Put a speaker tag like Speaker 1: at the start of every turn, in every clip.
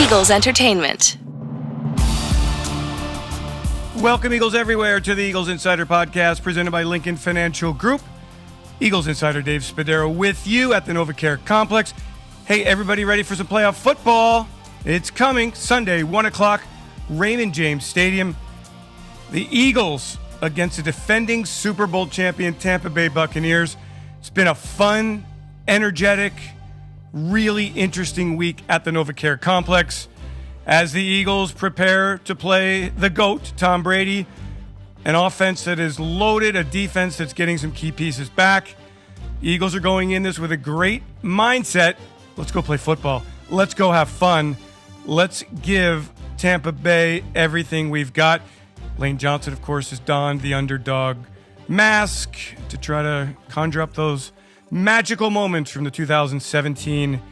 Speaker 1: Eagles Entertainment.
Speaker 2: Welcome, Eagles everywhere, to the Eagles Insider Podcast presented by Lincoln Financial Group. Eagles Insider Dave Spadaro with you at the NovaCare Complex. Hey, everybody ready for some playoff football? It's coming Sunday, 1 o'clock, Raymond James Stadium. The Eagles against the defending Super Bowl champion Tampa Bay Buccaneers. It's been a fun, energetic, really interesting week at the NovaCare Complex as the Eagles prepare to play the GOAT, Tom Brady, an offense that is loaded, a defense that's getting some key pieces back. The Eagles are going in this with a great mindset. Let's go play football. Let's go have fun. Let's give Tampa Bay everything we've got. Lane Johnson, of course, has donned the underdog mask to try to conjure up those magical moments from the 2017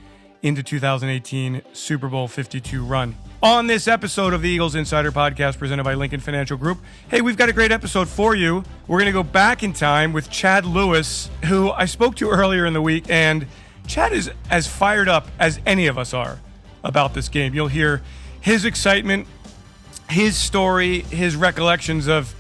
Speaker 2: into 2018 Super Bowl 52 run. On this episode of the Eagles Insider Podcast presented by Lincoln Financial Group, hey, we've got a great episode for you. We're going to go back in time with Chad Lewis, who I spoke to earlier in the week, and Chad is as fired up as any of us are about this game. You'll hear his excitement, his story, his recollections of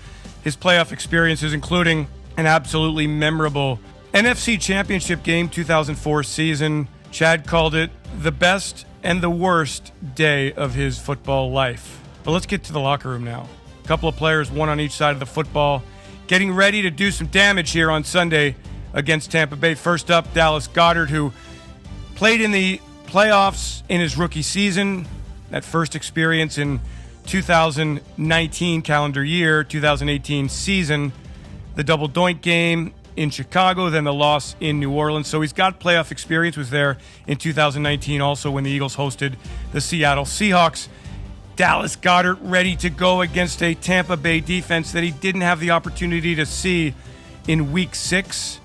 Speaker 2: his playoff experiences, including an absolutely memorable NFC Championship Game 2004 season. Chad called it the best and the worst day of his football life. But let's get to the locker room now. A couple of players, one on each side of the football, getting ready to do some damage here on Sunday against Tampa Bay. First up, Dallas Goedert, who played in the playoffs in his rookie season. That first experience in 2019 calendar year, 2018 season. The double doink game in Chicago, then the loss in New Orleans. So he's got playoff experience, was there in 2019 also when the Eagles hosted the Seattle Seahawks. Dallas Goedert ready to go against a Tampa Bay defense that he didn't have the opportunity to see in week 6.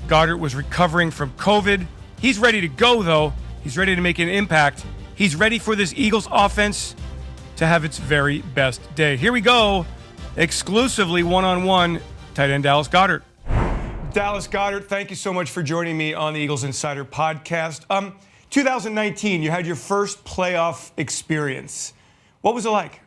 Speaker 2: Goedert was recovering from COVID. He's ready to go, though. He's ready to make an impact. He's ready for this Eagles offense to have its very best day. Here we go, exclusively one-on-one, tight end Dallas Goedert. Dallas Goedert, thank you so much for joining me on the Eagles Insider Podcast. 2019, you had your first playoff experience. What was it like?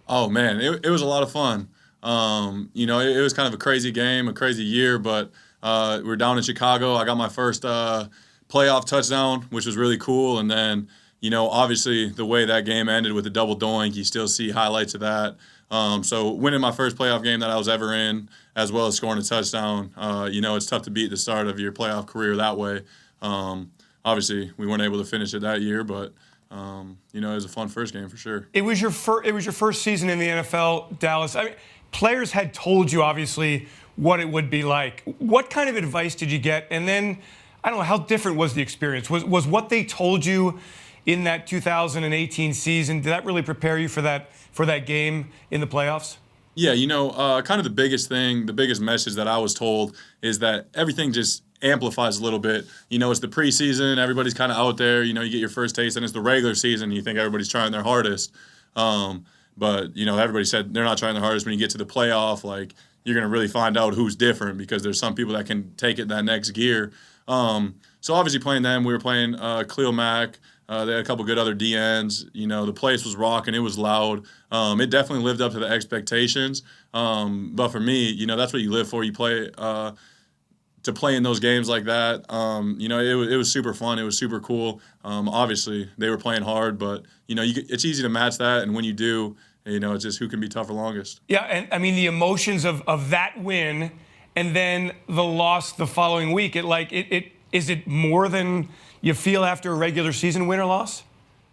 Speaker 3: Oh, man, it was a lot of fun. It was kind of a crazy game, a crazy year, but we were down in Chicago. I got my first playoff touchdown, which was really cool. And then, obviously the way that game ended with the double doink, you still see highlights of that. So winning my first playoff game that I was ever in, as well as scoring a touchdown, it's tough to beat the start of your playoff career that way. Obviously, we weren't able to finish it that year, but it was a fun first game for sure. It was your
Speaker 2: first season in the NFL, Dallas. I mean, players had told you obviously what it would be like. What kind of advice did you get? And then, I don't know, how different was the experience? Was what they told you in that 2018 season, did that really prepare you for that game in the playoffs?
Speaker 3: Yeah, kind of the biggest message that I was told is that everything just amplifies a little bit. It's the preseason, everybody's kind of out there, you get your first taste, and it's the regular season, you think everybody's trying their hardest. But everybody said they're not trying their hardest. When you get to the playoff, like, you're going to really find out who's different because there's some people that can take it that next gear. So obviously playing them, we were playing Khalil Mack. They had a couple good other DNs. The place was rocking. It was loud. It definitely lived up to the expectations. But for me, that's what you live for. You play to play in those games like that. It was super fun. It was super cool. Obviously, they were playing hard, but, it's easy to match that. And when you do, it's just who can be tougher longest.
Speaker 2: Yeah, and I mean, the emotions of that win and then the loss the following week, is it more than you feel after a regular season win or loss?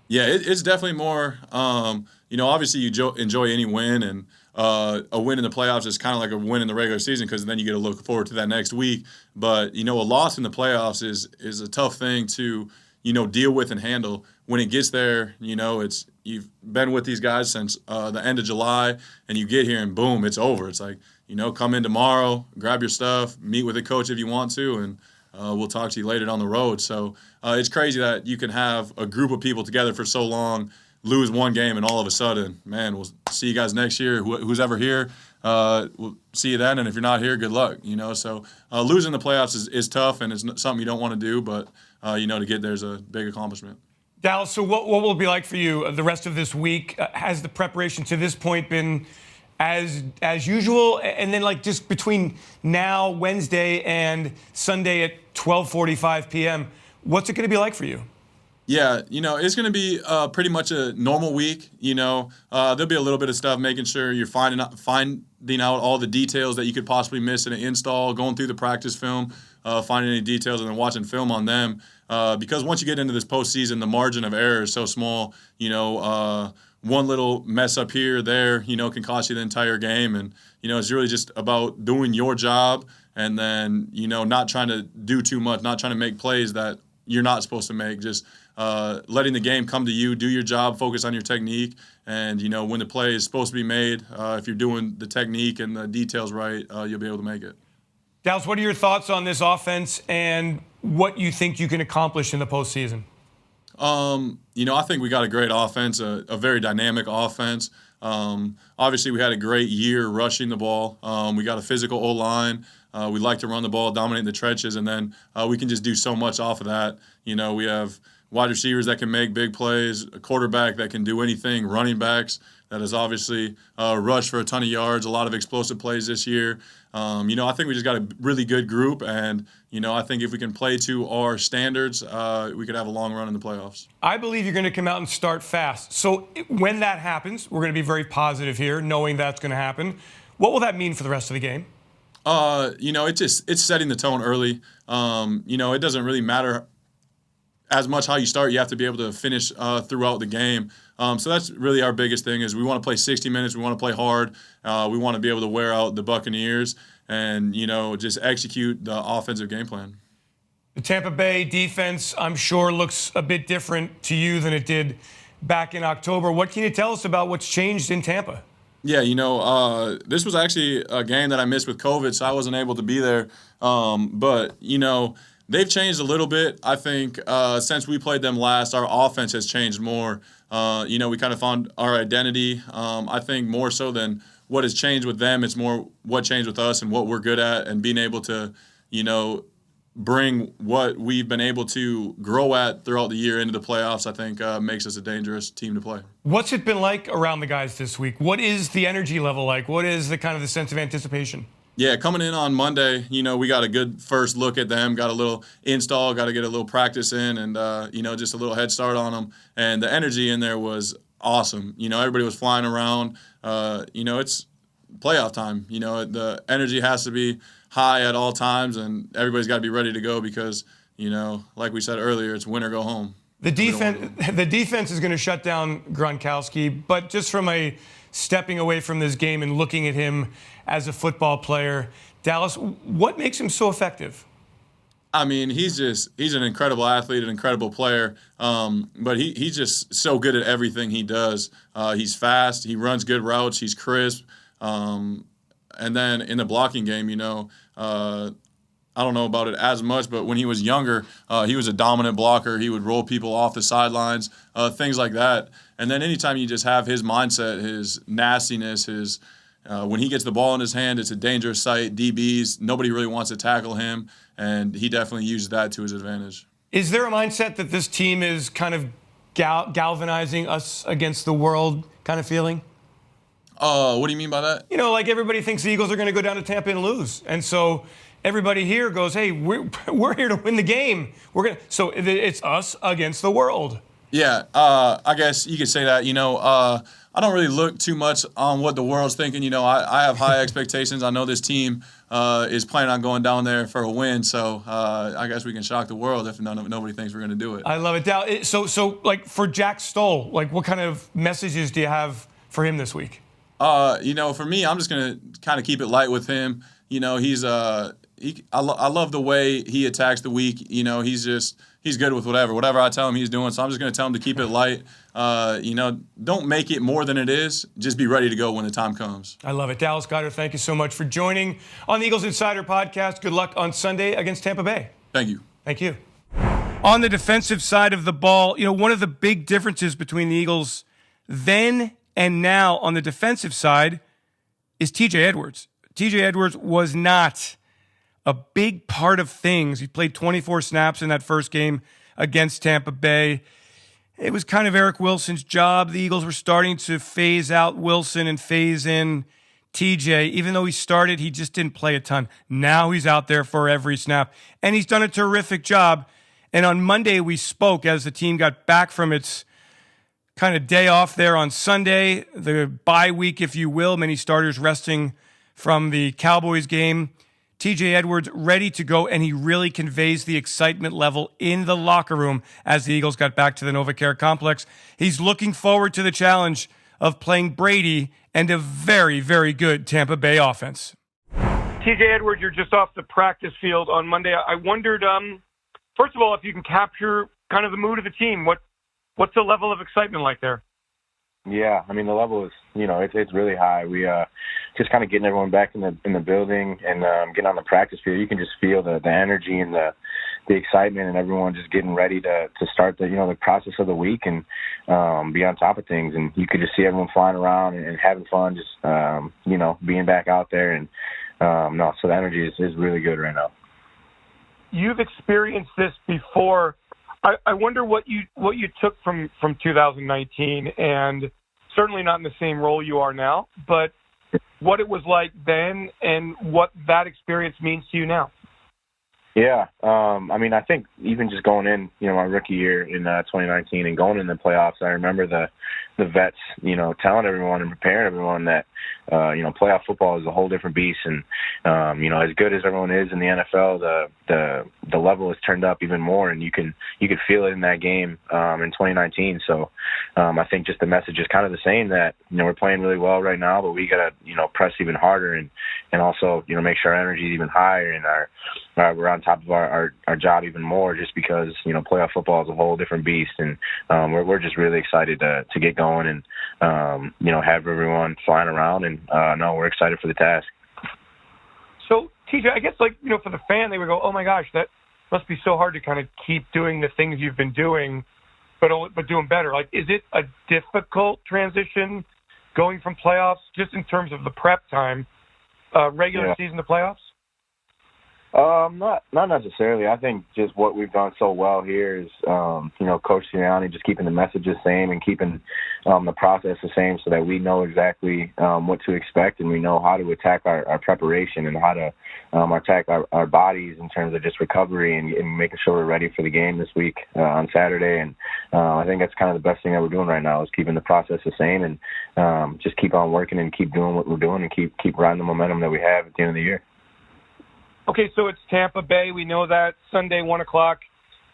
Speaker 3: Yeah, it's definitely more. Obviously you enjoy any win, and a win in the playoffs is kind of like a win in the regular season because then you get to look forward to that next week. But, a loss in the playoffs is a tough thing to, deal with and handle. When it gets there, you've been with these guys since the end of July, and you get here and boom, it's over. It's like, come in tomorrow, grab your stuff, meet with the coach if you want to, and we'll talk to you later down the road. So it's crazy that you can have a group of people together for so long, lose one game, and all of a sudden, man, we'll see you guys next year. Who's ever here, we'll see you then. And if you're not here, good luck. So losing the playoffs is tough, and it's something you don't want to do. But to get there is a big accomplishment.
Speaker 2: Dallas, so what will it be like for you the rest of this week? Has the preparation to this point been as usual? And then, like, just between now, Wednesday, and Sunday at 12:45 p.m., what's it going to be like for you?
Speaker 3: Yeah, it's going to be pretty much a normal week. There'll be a little bit of stuff, making sure you're finding out all the details that you could possibly miss in an install, going through the practice film, finding any details, and then watching film on them. Because once you get into this postseason, the margin of error is so small. One little mess up here or there, can cost you the entire game. And, it's really just about doing your job and then, not trying to do too much, not trying to make plays that you're not supposed to make. Just letting the game come to you, do your job, focus on your technique. And, when the play is supposed to be made, if you're doing the technique and the details right, you'll be able to make it.
Speaker 2: Dallas, what are your thoughts on this offense and what you think you can accomplish in the postseason?
Speaker 3: I think we got a great offense, a very dynamic offense. Obviously, we had a great year rushing the ball. We got a physical O-line. We like to run the ball, dominate the trenches, and then we can just do so much off of that. We have wide receivers that can make big plays, a quarterback that can do anything, running backs that has obviously rushed for a ton of yards, a lot of explosive plays this year. I think we just got a really good group, and, I think if we can play to our standards, we could have a long run in the playoffs.
Speaker 2: I believe you're going to come out and start fast. So when that happens, we're going to be very positive here, knowing that's going to happen. What will that mean for the rest of the game?
Speaker 3: It's setting the tone early. It doesn't really matter as much how you start. You have to be able to finish throughout the game. So that's really our biggest thing is we want to play 60 minutes. We want to play hard. We want to be able to wear out the Buccaneers and, just execute the offensive game plan.
Speaker 2: The Tampa Bay defense, I'm sure, looks a bit different to you than it did back in October. What can you tell us about what's changed in Tampa?
Speaker 3: Yeah, this was actually a game that I missed with COVID, so I wasn't able to be there. But they've changed a little bit. I think since we played them last, our offense has changed more. We kind of found our identity. I think more so than what has changed with them, it's more what changed with us and what we're good at and being able to, bring what we've been able to grow at throughout the year into the playoffs, I think makes us a dangerous team to play. What's
Speaker 2: it been like around the guys this week? What is the energy level like? What is the kind of the sense of anticipation?
Speaker 3: Yeah, coming in on Monday, we got a good first look at them, got a little install, got to get a little practice in and, just a little head start on them. And the energy in there was awesome. Everybody was flying around. It's playoff time. The energy has to be high at all times, and everybody's got to be ready to go because, like we said earlier, it's win or go home.
Speaker 2: The defense is going to shut down Gronkowski, but just from a stepping away from this game and looking at him as a football player, Dallas, what makes him so effective?
Speaker 3: I mean, he's an incredible athlete, an incredible player, but he's just so good at everything he does. He's fast, he runs good routes, he's crisp. And then in the blocking game, I don't know about it as much, but when he was younger, he was a dominant blocker. He would roll people off the sidelines, things like that. And then anytime you just have his mindset, his nastiness, when he gets the ball in his hand, it's a dangerous sight. DBs, nobody really wants to tackle him, and he definitely uses that to his advantage.
Speaker 2: Is there a mindset that this team is kind of galvanizing us against the world kind of feeling?
Speaker 3: What do you mean by that?
Speaker 2: Like everybody thinks the Eagles are going to go down to Tampa and lose. And so everybody here goes, hey, we're here to win the game. So it's us against the world.
Speaker 3: Yeah, I guess you could say that. I don't really look too much on what the world's thinking. I have high expectations. I know this team is planning on going down there for a win. So I guess we can shock the world if nobody thinks we're going to do it.
Speaker 2: I love it. Dal, so like for Jack Stoll, like what kind of messages do you have for him this week?
Speaker 3: For me, I'm just going to kind of keep it light with him. I love the way he attacks the week. He's good with whatever I tell him he's doing. So I'm just going to tell him to keep it light. Don't make it more than it is. Just be ready to go when the time comes.
Speaker 2: I love it. Dallas Goedert, thank you so much for joining on the Eagles Insider Podcast. Good luck on Sunday against Tampa Bay.
Speaker 3: Thank you.
Speaker 2: Thank you. On the defensive side of the ball, one of the big differences between the Eagles then and now on the defensive side is TJ Edwards. TJ Edwards was not a big part of things. He played 24 snaps in that first game against Tampa Bay. it was kind of Eric Wilson's job. The Eagles were starting to phase out Wilson and phase in TJ. Even though he started, he just didn't play a ton. Now he's out there for every snap, and he's done a terrific job. And on Monday, we spoke as the team got back from its kind of day off there on Sunday, the bye week, if you will, many starters resting from the Cowboys game. TJ Edwards ready to go, and he really conveys the excitement level in the locker room as the Eagles got back to the NovaCare Complex. He's looking forward to the challenge of playing Brady and a very, very good Tampa Bay offense. TJ Edwards, you're just off the practice field on Monday. I wondered, first of all, if you can capture kind of the mood of the team. What's the level of excitement like there?
Speaker 1: Yeah, I mean, the level is, it's really high. We just kind of getting everyone back in the building and getting on the practice field. You can just feel the energy and the excitement, and everyone just getting ready to start the process of the week and be on top of things. And you could just see everyone flying around and having fun, just being back out there. And so the energy is really good right now.
Speaker 2: You've experienced this before. I wonder what you took from 2019, and certainly not in the same role you are now, but what it was like then and what that experience means to you now.
Speaker 1: Yeah, I think even just going in, my rookie year in 2019 and going in the playoffs, I remember the vets, telling everyone and preparing everyone that, playoff football is a whole different beast. And, as good as everyone is in the NFL, the level has turned up even more, and you could feel it in that game in 2019. So I think just the message is kind of the same, that, we're playing really well right now, but we got to, press even harder and also, make sure our energy is even higher and we're on top of our job even more, just because, playoff football is a whole different beast. And we're just really excited to get going and, have everyone flying around. And, we're excited for the task.
Speaker 2: So, TJ, I guess, for the fan, they would go, oh, my gosh, that must be so hard to kind of keep doing the things you've been doing, but doing better. Is it a difficult transition going from playoffs, just in terms of the prep time, regular season to playoffs?
Speaker 1: Not necessarily. I think just what we've done so well here is, Coach Sirianni just keeping the message the same and keeping the process the same, so that we know exactly what to expect, and we know how to attack our preparation and how to attack our bodies in terms of just recovery and making sure we're ready for the game this week on Saturday. And I think that's kind of the best thing that we're doing right now, is keeping the process the same and just keep on working and keep doing what we're doing and keep riding the momentum that we have at the end of the year.
Speaker 2: Okay, so it's Tampa Bay. We know that. Sunday, 1 o'clock.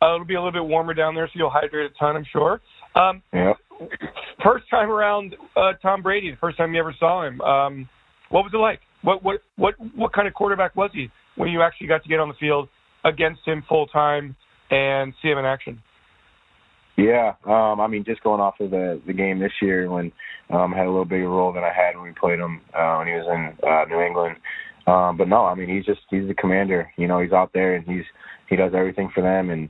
Speaker 2: It'll be a little bit warmer down there, so you'll hydrate a ton, I'm sure.
Speaker 1: Yeah.
Speaker 2: First time around Tom Brady, the first time you ever saw him. What was it like? What kind of quarterback was he when you actually got to get on the field against him full time and see him in action?
Speaker 1: Yeah, just going off of the game this year, when I had a little bigger role than I had when we played him when he was in New England. But no, he's the commander. He's out there and he does everything for them, and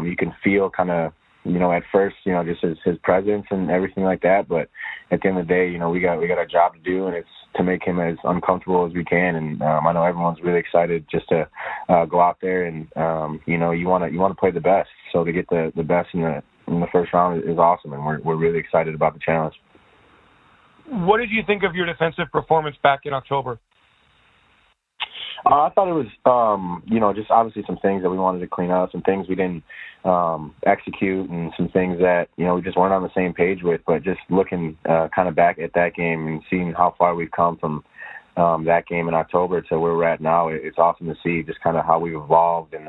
Speaker 1: you can feel kind of, at first, just his presence and everything like that. But at the end of the day, we got a job to do, and it's to make him as uncomfortable as we can. And I know everyone's really excited just to go out there and you want to play the best. So to get the best in the first round is awesome, and we're really excited about the challenge. What did you think of your defensive performance back in October? I thought it was, just obviously some things that we wanted to clean up, some things we didn't execute, and some things that, we just weren't on the same page with. But just looking kind of back at that game and seeing how far we've come from that game in October to where we're at now, it's awesome to see just kind of how we've evolved, and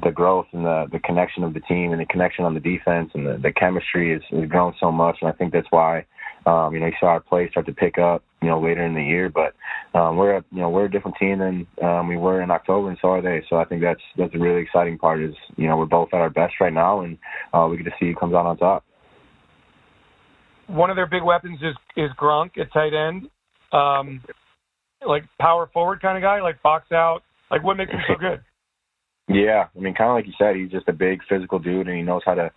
Speaker 1: the growth and the connection of the team and the connection on the defense, and the chemistry has grown so much. And I think that's why, you saw our play start to pick up, later in the year. But we're a different team than we were in October, and so are they. So I think that's the really exciting part is, we're both at our best right now, and we get to see who comes out on top. One of their big weapons is Gronk at tight end, like power forward kind of guy, like box out. Like, what makes him so good? Yeah, kind of like you said, he's just a big physical dude, and he knows how to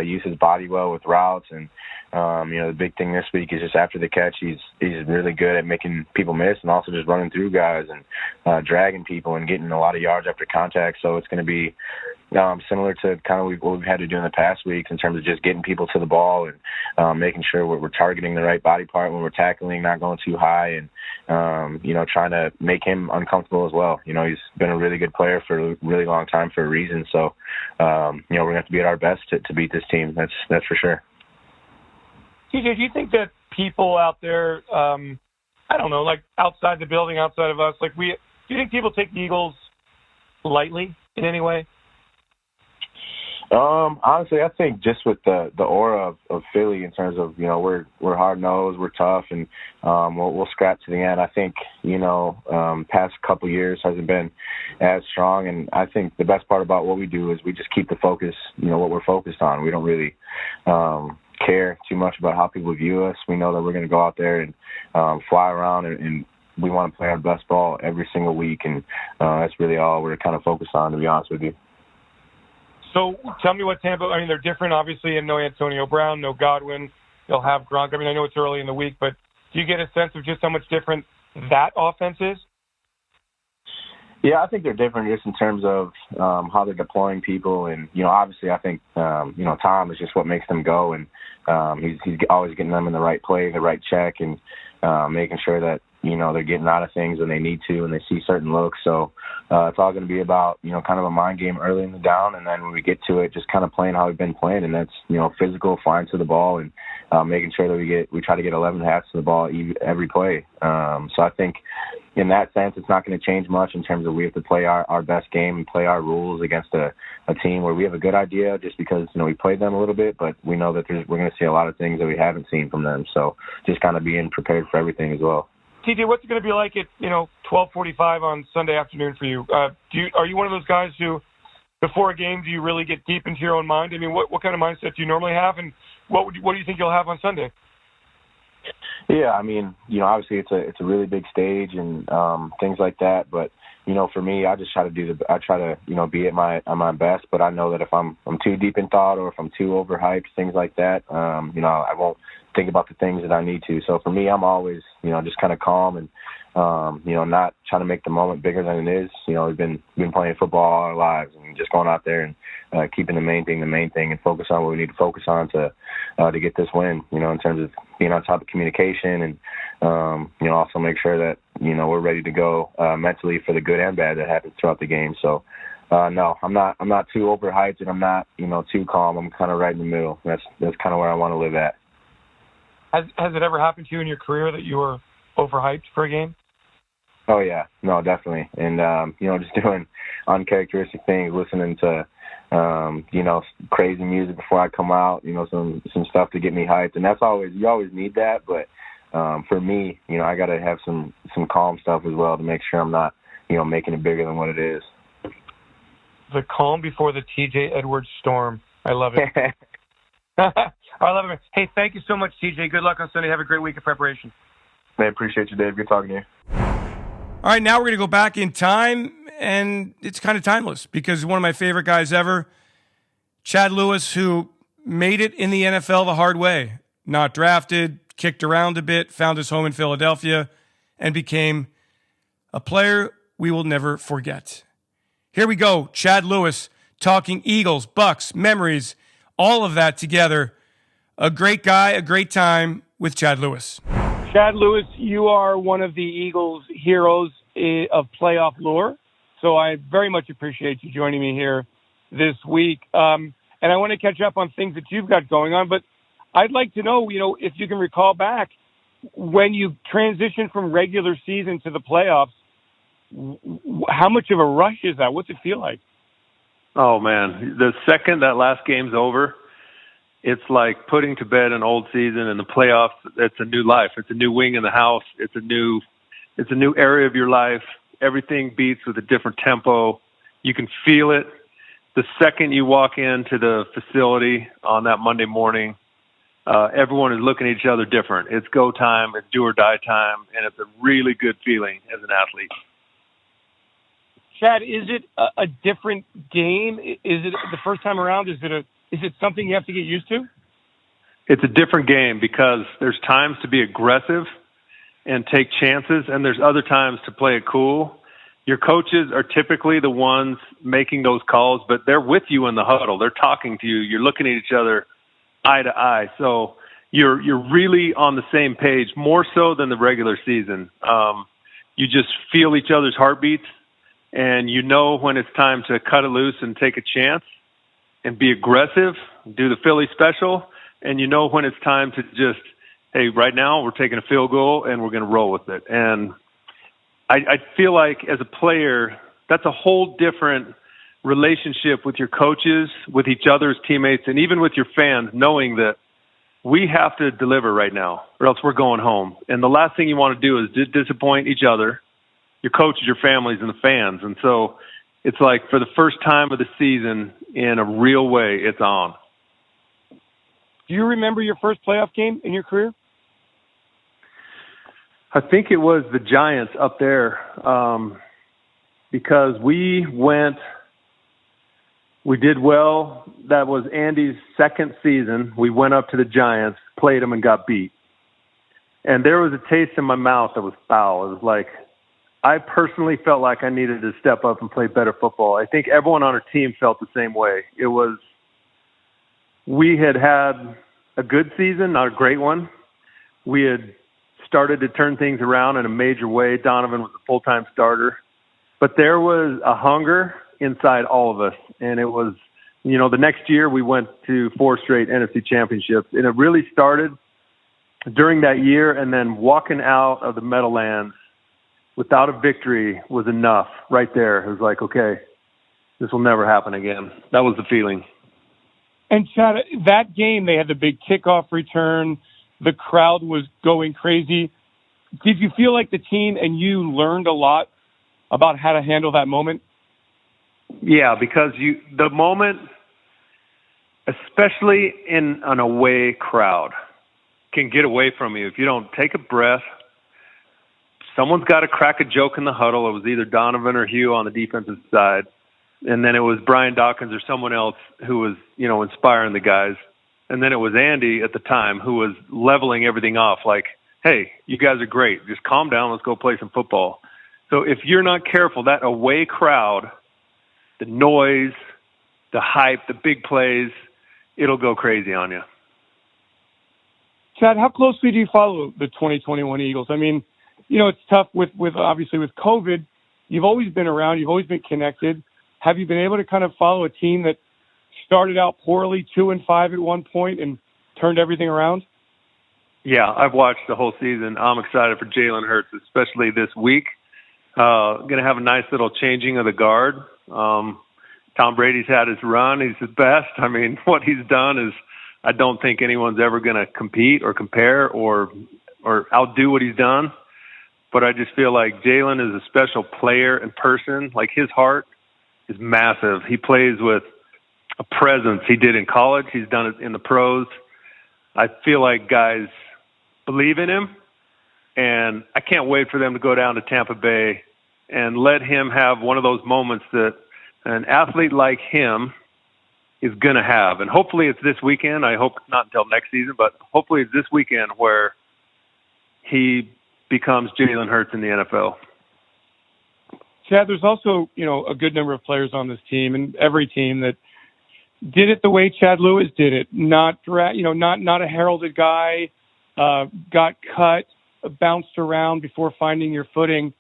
Speaker 1: use his body well with routes. And the big thing this week is just after the catch, he's really good at making people miss, and also just running through guys and dragging people and getting a lot of yards after contact. So it's going to be, similar to kind of what we've had to do in the past weeks in terms of just getting people to the ball and making sure we're targeting the right body part when we're tackling, not going too high, and trying to make him uncomfortable as well. He's been a really good player for a really long time for a reason. So, we're going to have to be at our best to beat this team. That's for sure.
Speaker 4: TJ, do you think that people out there, I don't know, like outside the building, outside of us, do you think people take the Eagles lightly in any way?
Speaker 1: Honestly, I think just with the aura of Philly in terms of, we're hard nosed, we're tough, and we'll scrap to the end. I think, past couple years hasn't been as strong, and I think the best part about what we do is we just keep the focus, what we're focused on. We don't really care too much about how people view us. We know that we're going to go out there and fly around and we want to play our best ball every single week, and that's really all we're kind of focused on, to be honest with you.
Speaker 4: So tell me what Tampa, they're different, obviously, and no Antonio Brown, no Godwin. They'll have Gronk. I know it's early in the week, but do you get a sense of just how much different that offense is?
Speaker 1: Yeah, I think they're different just in terms of how they're deploying people. And, obviously I think, Tom is just what makes them go. And he's always getting them in the right play, the right check, and making sure that, they're getting out of things when they need to and they see certain looks. So it's all going to be about, kind of a mind game early in the down. And then when we get to it, just kind of playing how we've been playing. And that's, physical, flying to the ball, and making sure that we try to get 11 hats to the ball every play. So I think in that sense, it's not going to change much in terms of we have to play our best game and play our rules against a team where we have a good idea just because, we played them a little bit, but we know that we're going to see a lot of things that we haven't seen from them. So just kind of being prepared for everything as well.
Speaker 4: TJ, what's it going to be like at 12:45 on Sunday afternoon for you? Are you one of those guys who, before a game, do you really get deep into your own mind? What kind of mindset do you normally have, and what do you think you'll have on Sunday?
Speaker 1: Yeah, obviously it's a really big stage and things like that. But for me, I just try to be at my best. But I know that if I'm too deep in thought or if I'm too overhyped, things like that, I won't think about the things that I need to. So for me, I'm always just kind of calm and not trying to make the moment bigger than it is. We've been playing football all our lives and just going out there and keeping the main thing, and focus on what we need to focus on to get this win, in terms of being on top of communication and, also make sure that, we're ready to go mentally for the good and bad that happens throughout the game. So, no, I'm not too overhyped and I'm not, too calm. I'm kind of right in the middle. That's kind of where I want to live at.
Speaker 4: Has it ever happened to you in your career that you were overhyped for a game?
Speaker 1: Oh, yeah. No, definitely. And, just doing uncharacteristic things, listening to, crazy music before I come out, some stuff to get me hyped. And you always need that. But for me, I got to have some calm stuff as well to make sure I'm not, making it bigger than what it is.
Speaker 4: The calm before the TJ Edwards storm. I love it. I love it. Hey, thank you so much, TJ. Good luck on Sunday. Have a great week of preparation.
Speaker 1: I appreciate you, Dave. Good talking to you.
Speaker 2: All right, now we're going to go back in time, and it's kind of timeless because one of my favorite guys ever, Chad Lewis, who made it in the NFL the hard way. Not drafted, kicked around a bit, found his home in Philadelphia, and became a player we will never forget. Here we go, Chad Lewis talking Eagles, Bucs, memories, all of that together. A great guy, a great time with Chad Lewis.
Speaker 4: Chad Lewis, you are one of the Eagles' heroes of playoff lore, so I very much appreciate you joining me here this week. And I want to catch up on things that you've got going on, but I'd like to know, if you can recall back when you transitioned from regular season to the playoffs, how much of a rush is that? What's it feel like?
Speaker 5: Oh, man. The second that last game's over, it's like putting to bed an old season. In the playoffs, it's a new life. It's a new wing in the house. It's a new area of your life. Everything beats with a different tempo. You can feel it. The second you walk into the facility on that Monday morning, everyone is looking at each other different. It's go time. It's do or die time. And it's a really good feeling as an athlete.
Speaker 4: Chad, is it a different game? Is it the first time around? Is it something you have to get used to?
Speaker 5: It's a different game because there's times to be aggressive and take chances, and there's other times to play it cool Your coaches are typically the ones making those calls, but they're with you in the huddle. They're talking to you. You're looking at each other eye to eye. So you're really on the same page, more so than the regular season. You just feel each other's heartbeats, and you know when it's time to cut it loose and take a chance and be aggressive, do the Philly special, and you know when it's time to just, hey, right now we're taking a field goal and we're going to roll with it. And I feel like as a player, that's a whole different relationship with your coaches, with each other's teammates, and even with your fans, knowing that we have to deliver right now or else we're going home. And the last thing you want to do is disappoint each other, your coaches, your families, and the fans. And so it's like for the first time of the season in a real way, it's on.
Speaker 4: Do you remember your first playoff game in your career?
Speaker 5: I think it was the Giants up there because we did well. That was Andy's second season. We went up to the Giants, played them, and got beat. And there was a taste in my mouth that was foul. It was like I personally felt like I needed to step up and play better football. I think everyone on our team felt the same way. We had a good season, not a great one. We had started to turn things around in a major way. Donovan was a full-time starter. But there was a hunger inside all of us. And it was, the next year we went to 4 straight NFC championships. And it really started during that year, and then walking out of the Meadowlands without a victory was enough right there. It was like, okay, this will never happen again. That was the feeling.
Speaker 4: And Chad, that game, they had the big kickoff return. The crowd was going crazy. Did you feel like the team and you learned a lot about how to handle that moment?
Speaker 5: Yeah, because the moment, especially in an away crowd, can get away from you if you don't take a breath. Someone's got to crack a joke in the huddle. It was either Donovan or Hugh on the defensive side, and then it was Brian Dawkins or someone else who was, inspiring the guys. And then it was Andy at the time who was leveling everything off like, hey, you guys are great. Just calm down. Let's go play some football. So if you're not careful, that away crowd, the noise, the hype, the big plays, it'll go crazy on you.
Speaker 4: Chad, how closely do you follow the 2021 Eagles? I mean, it's tough with obviously with COVID. You've always been around. You've always been connected. Have you been able to kind of follow a team that started out poorly, 2-5 at one point, and turned everything around?
Speaker 5: Yeah, I've watched the whole season. I'm excited for Jalen Hurts, especially this week. Going to have a nice little changing of the guard. Tom Brady's had his run. He's the best. I mean, what he's done is I don't think anyone's ever going to compete or compare or outdo what he's done. But I just feel like Jalen is a special player and person. Like, his heart is massive. He plays with a presence. He did in college. He's done it in the pros. I feel like guys believe in him, and I can't wait for them to go down to Tampa Bay and let him have one of those moments that an athlete like him is going to have. And hopefully it's this weekend. I hope not until next season, but hopefully it's this weekend where he becomes Jalen Hurts in the NFL.
Speaker 4: Chad, there's also, a good number of players on this team and every team that did it the way Chad Lewis did it. Not a heralded guy, got cut, bounced around before finding your footing.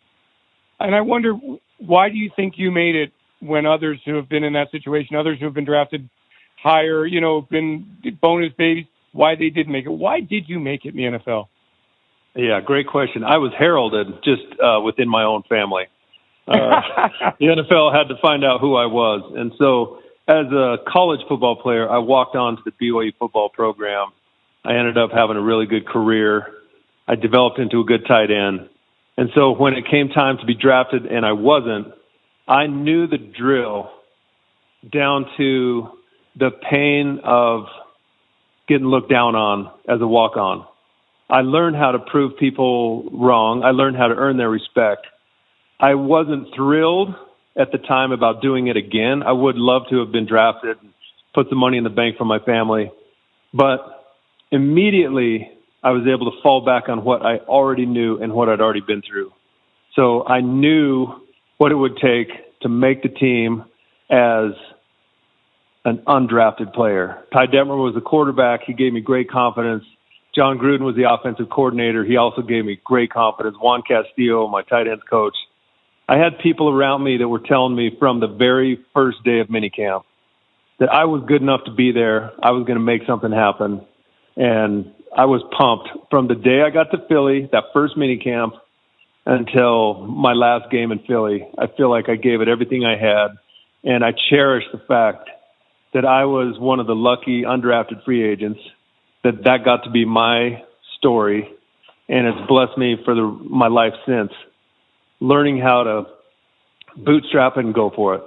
Speaker 4: And I wonder, why do you think you made it when others who have been in that situation, others who have been drafted higher, been bonus babies, why they didn't make it? Why did you make it in the NFL?
Speaker 5: Yeah, great question. I was heralded just within my own family. The NFL had to find out who I was. And so as a college football player, I walked on to the BYU football program. I ended up having a really good career. I developed into a good tight end. And so when it came time to be drafted and I wasn't, I knew the drill down to the pain of getting looked down on as a walk-on. I learned how to prove people wrong. I learned how to earn their respect. I wasn't thrilled at the time about doing it again. I would love to have been drafted and put some money in the bank for my family. But immediately I was able to fall back on what I already knew and what I'd already been through. So I knew what it would take to make the team as an undrafted player. Ty Detmer was the quarterback. He gave me great confidence. John Gruden was the offensive coordinator. He also gave me great confidence. Juan Castillo, my tight ends coach. I had people around me that were telling me from the very first day of minicamp that I was good enough to be there. I was going to make something happen. And I was pumped from the day I got to Philly, that first minicamp, until my last game in Philly. I feel like I gave it everything I had. And I cherish the fact that I was one of the lucky undrafted free agents, that got to be my story. And it's blessed me for my life since, learning how to bootstrap it and go for it.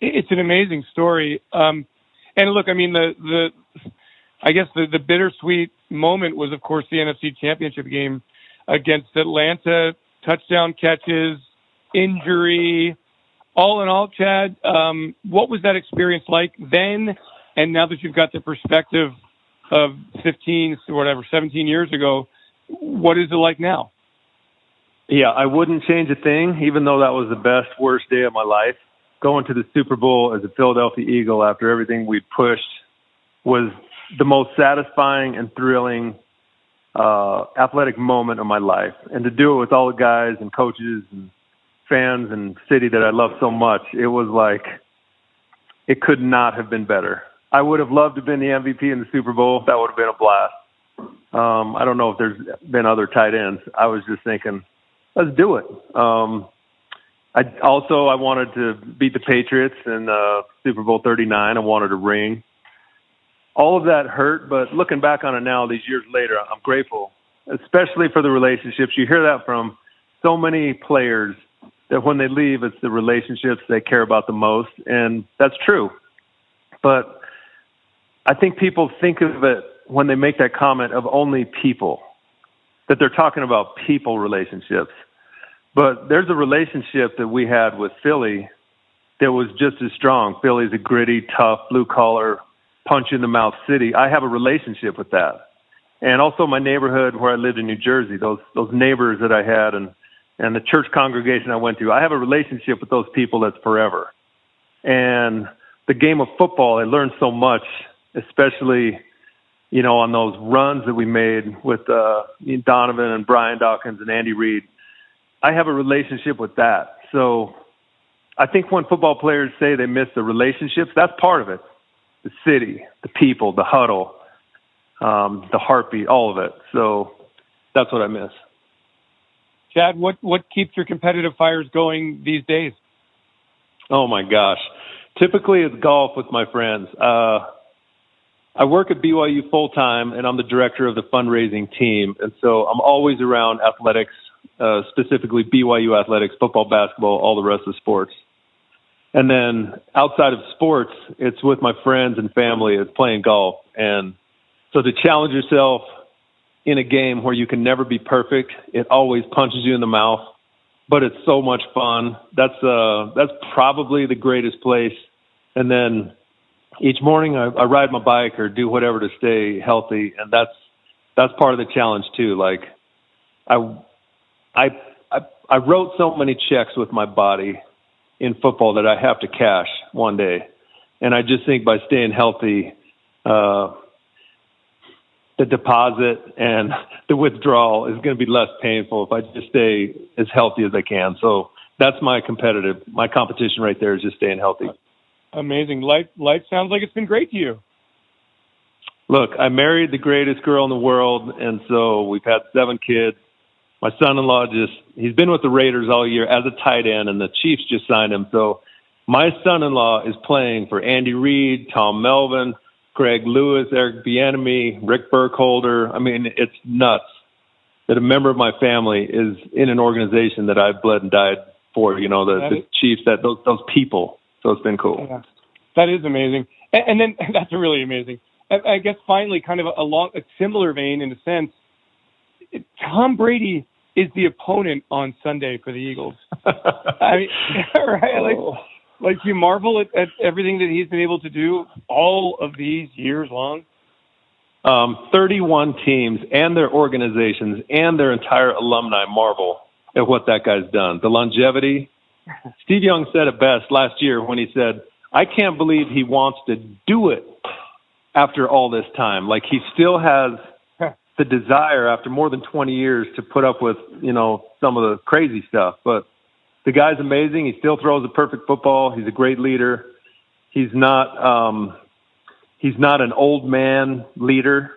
Speaker 4: It's an amazing story. And look, I mean, I guess the bittersweet moment was, of course, the NFC Championship game against Atlanta. Touchdown catches, injury. All in all, Chad, what was that experience like then? And now that you've got the perspective of 17 years ago, what is it like now?
Speaker 5: Yeah, I wouldn't change a thing, even though that was the best, worst day of my life. Going to the Super Bowl as a Philadelphia Eagle after everything we'd pushed was the most satisfying and thrilling athletic moment of my life. And to do it with all the guys and coaches and fans and city that I love so much, it was like it could not have been better. I would have loved to have been the MVP in the Super Bowl. That would have been a blast. I don't know if there's been other tight ends. I was just thinking, let's do it. I wanted to beat the Patriots in Super Bowl 39. I wanted a ring. All of that hurt, but looking back on it now, these years later, I'm grateful, especially for the relationships. You hear that from so many players that when they leave, it's the relationships they care about the most, and that's true. But I think people think of it when they make that comment of only people, that they're talking about people relationships. But there's a relationship that we had with Philly that was just as strong. Philly's a gritty, tough, blue-collar, punch-in-the-mouth city. I have a relationship with that. And also my neighborhood where I lived in New Jersey, those neighbors that I had and the church congregation I went to, I have a relationship with those people that's forever. And the game of football, I learned so much, especially, on those runs that we made with Donovan and Brian Dawkins and Andy Reid. I have a relationship with that. So I think when football players say they miss the relationships, that's part of it. The city, the people, the huddle, the heartbeat, all of it. So that's what I miss.
Speaker 4: Chad, what keeps your competitive fires going these days?
Speaker 5: Oh, my gosh. Typically it's golf with my friends. I work at BYU full-time, and I'm the director of the fundraising team. And so I'm always around athletics, specifically BYU athletics, football, basketball, all the rest of the sports. And then outside of sports, it's with my friends and family. It's playing golf. And so to challenge yourself in a game where you can never be perfect, it always punches you in the mouth, but it's so much fun. That's probably the greatest place. And then each morning I ride my bike or do whatever to stay healthy, and that's part of the challenge too. Like I wrote so many checks with my body in football that I have to cash one day. And I just think by staying healthy, the deposit and the withdrawal is going to be less painful if I just stay as healthy as I can. So that's my competition right there is just staying healthy.
Speaker 4: Amazing. Life sounds like it's been great to you.
Speaker 5: Look, I married the greatest girl in the world, and so we've had 7 kids. My son-in-law he's been with the Raiders all year as a tight end, and the Chiefs just signed him. So my son-in-law is playing for Andy Reid, Tom Melvin, Greg Lewis, Eric Bieniemy, Rick Burkholder. I mean, it's nuts that a member of my family is in an organization that I've bled and died for, the Chiefs, those people. So it's been cool.
Speaker 4: Yeah, that is amazing. And then that's really amazing. I guess finally, kind of a similar vein in a sense, Tom Brady is the opponent on Sunday for the Eagles. I mean, right? Like you marvel at everything that he's been able to do all of these years long. 31 teams and their organizations and their entire alumni marvel at what that guy's done. The longevity,
Speaker 5: Steve Young said it best last year when he said, I can't believe he wants to do it after all this time. Like, he still has the desire after more than 20 years to put up with, some of the crazy stuff. But the guy's amazing. He still throws a perfect football. He's a great leader. He's not an old man leader,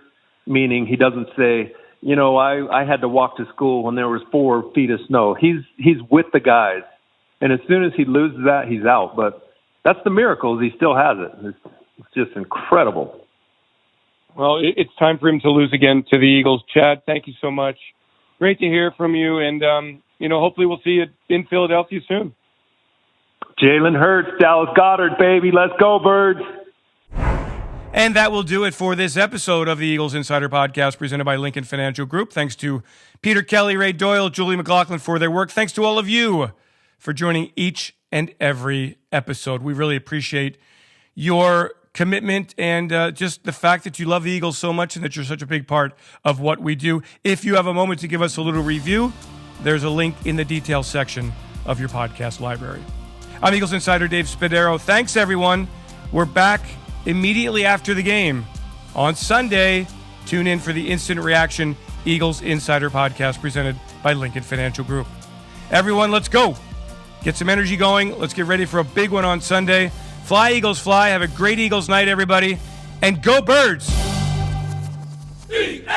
Speaker 5: meaning he doesn't say, I had to walk to school when there was 4 feet of snow. He's with the guys. And as soon as he loses that, he's out. But that's the miracle, is he still has it. It's just incredible.
Speaker 4: Well, it's time for him to lose again to the Eagles. Chad, thank you so much. Great to hear from you. And, hopefully we'll see you in Philadelphia soon.
Speaker 5: Jalen Hurts, Dallas Goedert, baby. Let's go, Birds.
Speaker 2: And that will do it for this episode of the Eagles Insider Podcast presented by Lincoln Financial Group. Thanks to Peter Kelly, Ray Doyle, Julie McLaughlin for their work. Thanks to all of you for joining each and every episode. We really appreciate your commitment and just the fact that you love the Eagles so much and that you're such a big part of what we do. If you have a moment to give us a little review, there's a link in the details section of your podcast library. I'm Eagles Insider Dave Spadaro. Thanks, everyone. We're back immediately after the game. On Sunday, tune in for the Instant Reaction Eagles Insider Podcast presented by Lincoln Financial Group. Everyone, let's go. Get some energy going. Let's get ready for a big one on Sunday. Fly, Eagles, fly. Have a great Eagles night, everybody. And go Birds!
Speaker 6: E-A-G-L-E-S